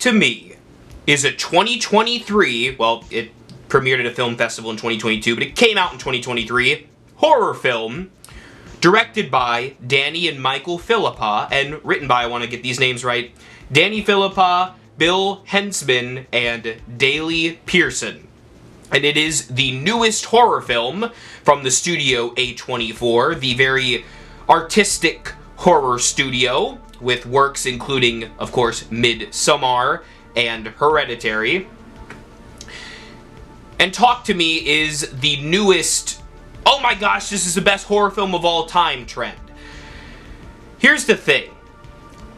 to Me is a 2023, well, it premiered at a film festival in 2022, but it came out in 2023, horror film, directed by Danny and Michael Philippa, and written by, I want to get these names right, Danny Philippa, Bill Hensman, and Daley Pearson. And it is the newest horror film from the studio A24, the very artistic horror studio, with works including, of course, Midsommar and Hereditary. And Talk to Me is the newest, oh my gosh, this is the best horror film of all time trend. Here's the thing.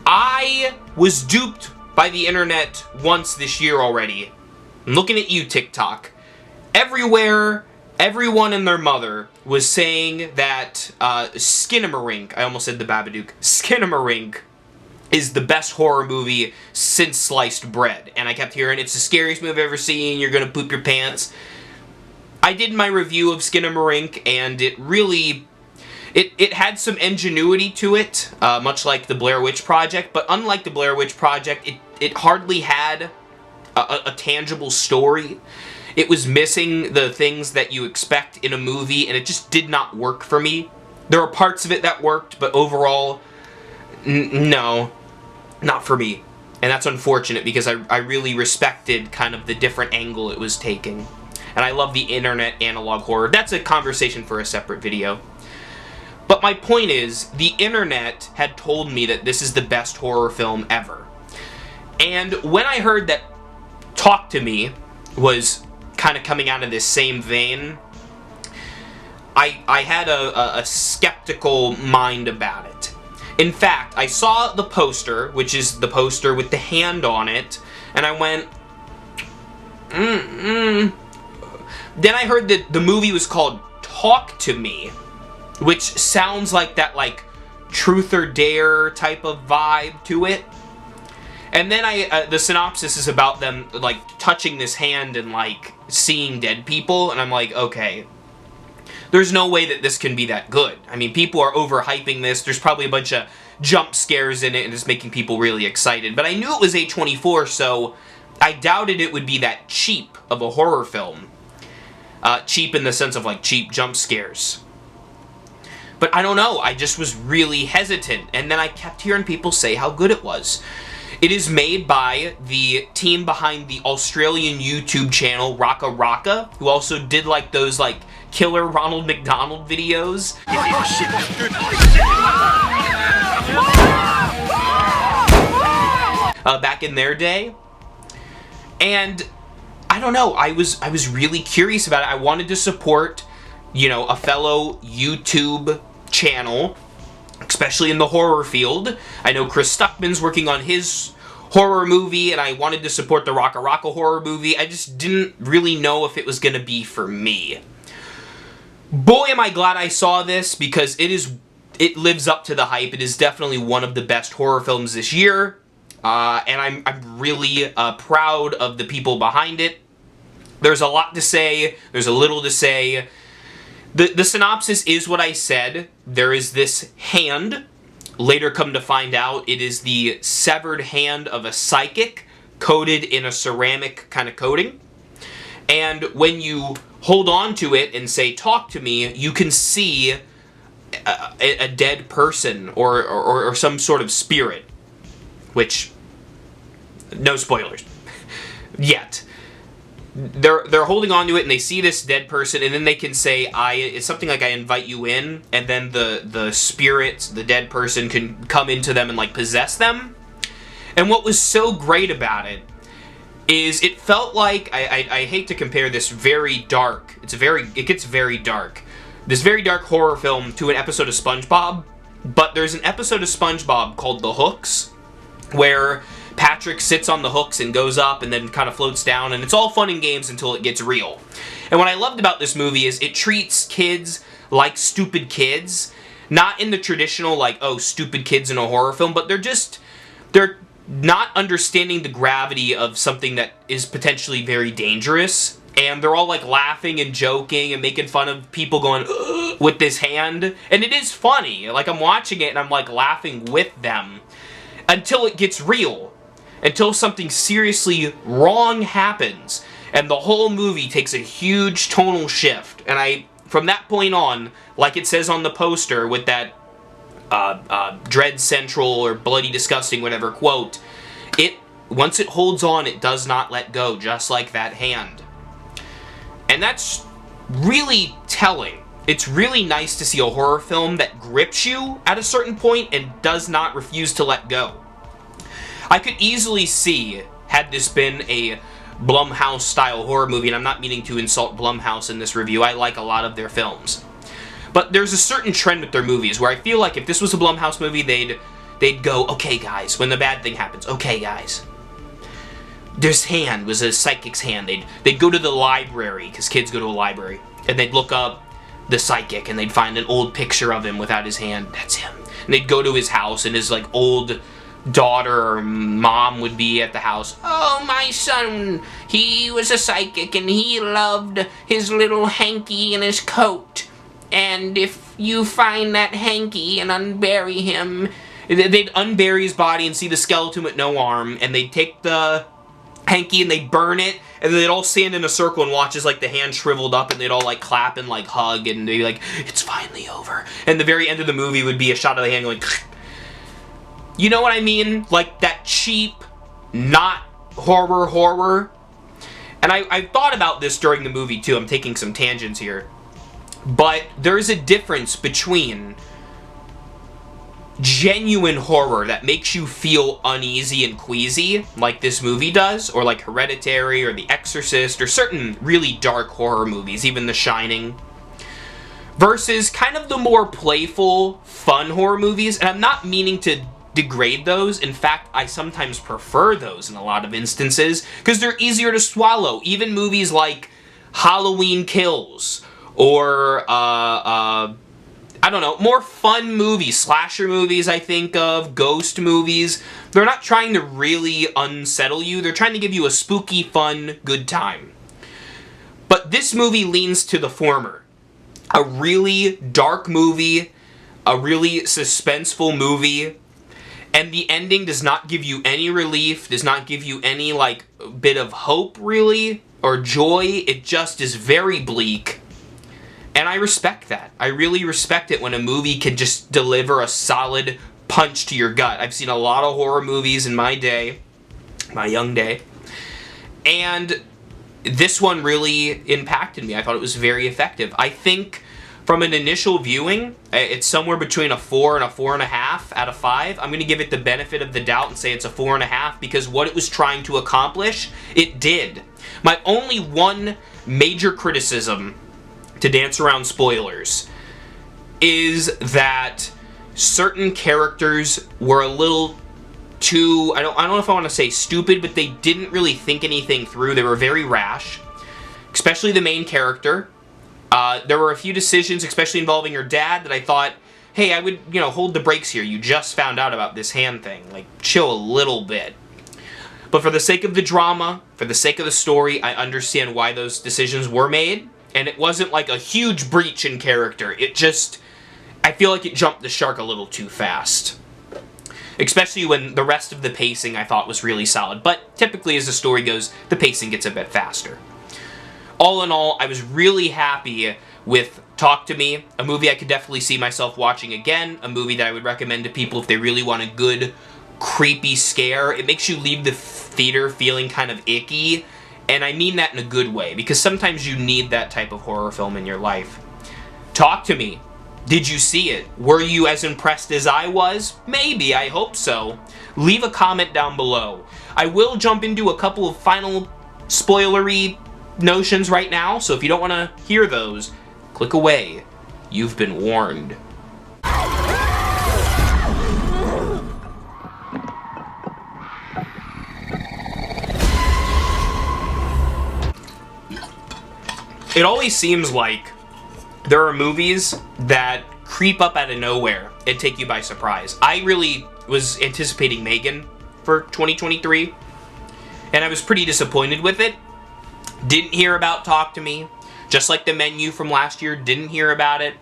I was duped by the internet once this year already. I'm looking at you, TikTok. Everywhere, everyone and their mother was saying that Skinamarink, I almost said the Babadook, Skinamarink is the best horror movie since Sliced Bread. And I kept hearing, it's the scariest movie I've ever seen, you're gonna poop your pants. I did my review of Skinamarink, and it really, it had some ingenuity to it, much like the Blair Witch Project, but unlike the Blair Witch Project, it hardly had a tangible story. It was missing the things that you expect in a movie, and it just did not work for me. There are parts of it that worked, but overall, no, not for me. And that's unfortunate, because I really respected kind of the different angle it was taking. And I love the internet analog horror. That's a conversation for a separate video. But my point is, the internet had told me that this is the best horror film ever. And when I heard that Talk to Me was kind of coming out of this same vein, I had a skeptical mind about it. In fact, I saw the poster, which is the poster with the hand on it, and I went, Then I heard that the movie was called Talk to Me, which sounds like that, like, Truth or Dare type of vibe to it. And then the synopsis is about them, like, touching this hand and, like, seeing dead people, and I'm like, okay, there's no way that this can be that good. I mean, people are overhyping this, there's probably a bunch of jump scares in it, and it's making people really excited. But I knew it was A24, so I doubted it would be that cheap of a horror film. Cheap in the sense of, like, cheap jump scares. But I don't know, I just was really hesitant, and then I kept hearing people say how good it was. It is made by the team behind the Australian YouTube channel RackaRacka, who also did, like, those, like, killer Ronald McDonald videos. Back in their day. And I don't know, I was really curious about it. I wanted to support, you know, a fellow YouTube channel, especially in the horror field. I know Chris Stuckman's working on his horror movie, and I wanted to support the RackaRacka horror movie. I just didn't really know if it was gonna be for me. Boy, am I glad I saw this, because it lives up to the hype. It is definitely one of the best horror films this year, and I'm really proud of the people behind it. There's a lot to say, there's a little to say. The synopsis is what I said. There is this hand. Later come to find out it is the severed hand of a psychic coated in a ceramic kind of coating. And when you hold on to it and say, talk to me, you can see a dead person or some sort of spirit. Which, no spoilers. Yet. They're holding on to it, and they see this dead person, and then they can say, it's something like, I invite you in, and then the spirit, the dead person, can come into them and, like, possess them. And what was so great about it is it felt like, I hate to compare this very dark, it gets very dark, this very dark horror film to an episode of SpongeBob, but there's an episode of SpongeBob called The Hooks, where Patrick sits on the hooks and goes up and then kind of floats down, and it's all fun and games until it gets real. And what I loved about this movie is it treats kids like stupid kids, not in the traditional, like, oh, stupid kids in a horror film, but they're not understanding the gravity of something that is potentially very dangerous, and they're all, like, laughing and joking and making fun of people going, ugh, with this hand, and it is funny. Like, I'm watching it and I'm, like, laughing with them until it gets real. until something seriously wrong happens, and the whole movie takes a huge tonal shift. And from that point on, like it says on the poster with that Dread Central or Bloody Disgusting, whatever quote, once it holds on, it does not let go, just like that hand. And that's really telling. It's really nice to see a horror film that grips you at a certain point and does not refuse to let go. I could easily see, had this been a Blumhouse-style horror movie, and I'm not meaning to insult Blumhouse in this review, I like a lot of their films. But there's a certain trend with their movies where I feel like if this was a Blumhouse movie, they'd go, okay guys, when the bad thing happens, okay guys. This hand was a psychic's hand. They'd go to the library, because kids go to a library, and they'd look up the psychic, and they'd find an old picture of him without his hand. That's him. And they'd go to his house, and his, like, old daughter or mom would be at the house. Oh, my son, he was a psychic, and he loved his little hanky in his coat. And if you find that hanky and unbury him... They'd unbury his body and see the skeleton with no arm, and they'd take the hanky and they'd burn it, and then they'd all stand in a circle and watch as, like, the hand shriveled up, and they'd all, like, clap and, like, hug, and they'd be like, it's finally over. And the very end of the movie would be a shot of the hand going, you know what I mean? Like, that cheap, not horror. And I thought about this during the movie, too. I'm taking some tangents here. But there's a difference between genuine horror that makes you feel uneasy and queasy, like this movie does, or like Hereditary, or The Exorcist, or certain really dark horror movies, even The Shining, versus kind of the more playful, fun horror movies. And I'm not meaning to degrade those. In fact, I sometimes prefer those in a lot of instances, because they're easier to swallow. Even movies like Halloween Kills, or, I don't know, more fun movies, slasher movies I think of, ghost movies. They're not trying to really unsettle you. They're trying to give you a spooky, fun, good time. But this movie leans to the former. A really dark movie, a really suspenseful movie, and the ending does not give you any relief, does not give you any, like, bit of hope, really, or joy. It just is very bleak. And I respect that. I really respect it when a movie can just deliver a solid punch to your gut. I've seen a lot of horror movies in my day, my young day, and this one really impacted me. I thought it was very effective. I think from an initial viewing, it's somewhere between a 4 and a 4.5 out of 5. I'm going to give it the benefit of the doubt and say it's a 4.5 because what it was trying to accomplish, it did. My only one major criticism, to dance around spoilers, is that certain characters were a little too, I don't know if I want to say stupid, but they didn't really think anything through. They were very rash, especially the main character. There were a few decisions, especially involving her dad, that I thought, hey, I would, hold the brakes here. You just found out about this hand thing. Like, chill a little bit. But for the sake of the drama, for the sake of the story, I understand why those decisions were made. And it wasn't like a huge breach in character. It just, I feel like it jumped the shark a little too fast. Especially when the rest of the pacing I thought was really solid. But typically as the story goes, the pacing gets a bit faster. All in all, I was really happy with Talk to Me, a movie I could definitely see myself watching again, a movie that I would recommend to people if they really want a good, creepy scare. It makes you leave the theater feeling kind of icky. And I mean that in a good way, because sometimes you need that type of horror film in your life. Talk to me. Did you see it? Were you as impressed as I was? Maybe, I hope so. Leave a comment down below. I will jump into a couple of final spoilery notions right now, so if you don't want to hear those, click away. You've been warned. It always seems like there are movies that creep up out of nowhere and take you by surprise. I really was anticipating Megan for 2023, and I was pretty disappointed with it. Didn't hear about Talk to Me, just like The Menu from last year, didn't hear about it,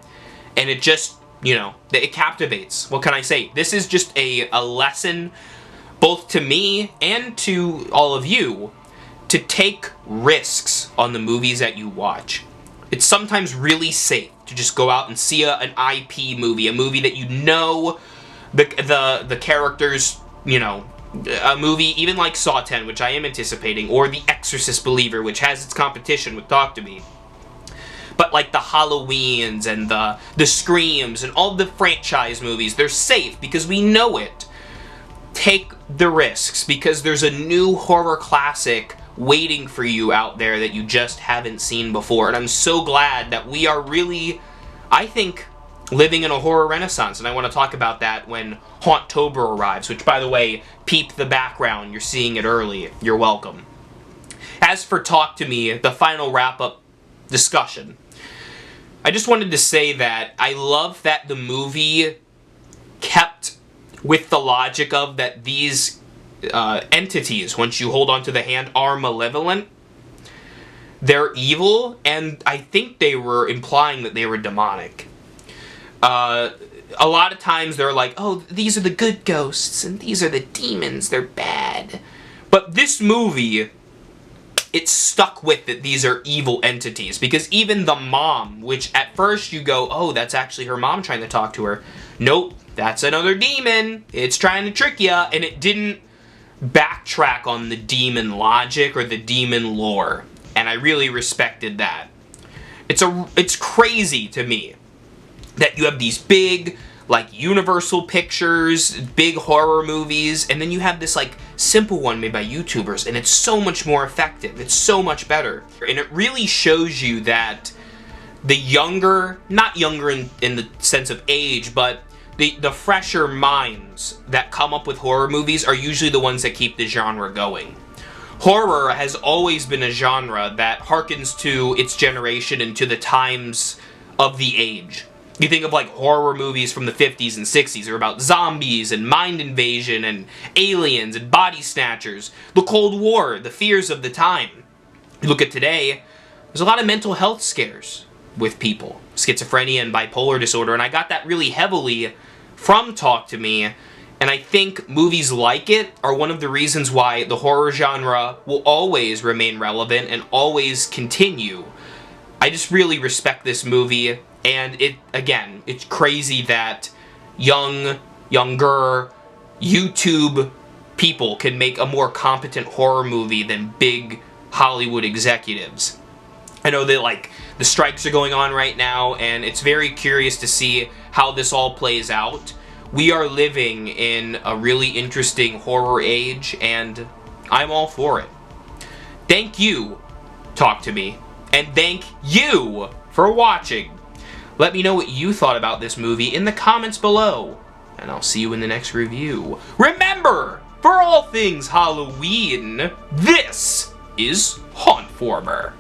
and it just, it captivates. What can I say? This is just a lesson both to me and to all of you, to take risks on the movies that you watch. It's sometimes really safe to just go out and see an IP movie, a movie that you know the characters, you know, a movie even like Saw 10, which I am anticipating, or The Exorcist Believer, which has its competition with Talk to Me. But like the Halloweens and the Screams and all the franchise movies, they're safe because we know it. Take the risks because there's a new horror classic waiting for you out there that you just haven't seen before. And I'm so glad that we are really, I think, living in a horror renaissance. And I want to talk about that when Haunttober arrives, which, by the way, peep the background. You're seeing it early. You're welcome. As for Talk to Me, the final wrap-up discussion, I just wanted to say that I love that the movie kept with the logic of that these entities, once you hold onto the hand, are malevolent. They're evil, and I think they were implying that they were demonic. A lot of times they're like, oh, these are the good ghosts, and these are the demons, they're bad. But this movie, it stuck with that these are evil entities, because even the mom, which at first you go, oh, that's actually her mom trying to talk to her. Nope, that's another demon. It's trying to trick ya, and it didn't backtrack on the demon logic or the demon lore, and I really respected that. It's crazy to me that you have these big, like, Universal Pictures, big horror movies, and then you have this, like, simple one made by YouTubers, and it's so much more effective. It's so much better. And it really shows you that the younger, not younger in the sense of age, but the fresher minds that come up with horror movies are usually the ones that keep the genre going. Horror has always been a genre that harkens to its generation and to the times of the age. You think of like horror movies from the 50s and 60s, they're about zombies and mind invasion and aliens and body snatchers, the Cold War, the fears of the time. You look at today, there's a lot of mental health scares with people, schizophrenia and bipolar disorder, and I got that really heavily from Talk to Me, and I think movies like it are one of the reasons why the horror genre will always remain relevant and always continue. I just really respect this movie, and it's crazy that younger YouTube people can make a more competent horror movie than big Hollywood executives. I know that, like, the strikes are going on right now, and it's very curious to see how this all plays out. We are living in a really interesting horror age, and I'm all for it. Thank you, Talk to Me, and thank you for watching. Let me know what you thought about this movie in the comments below, and I'll see you in the next review. Remember, for all things Halloween, this is Hauntformer.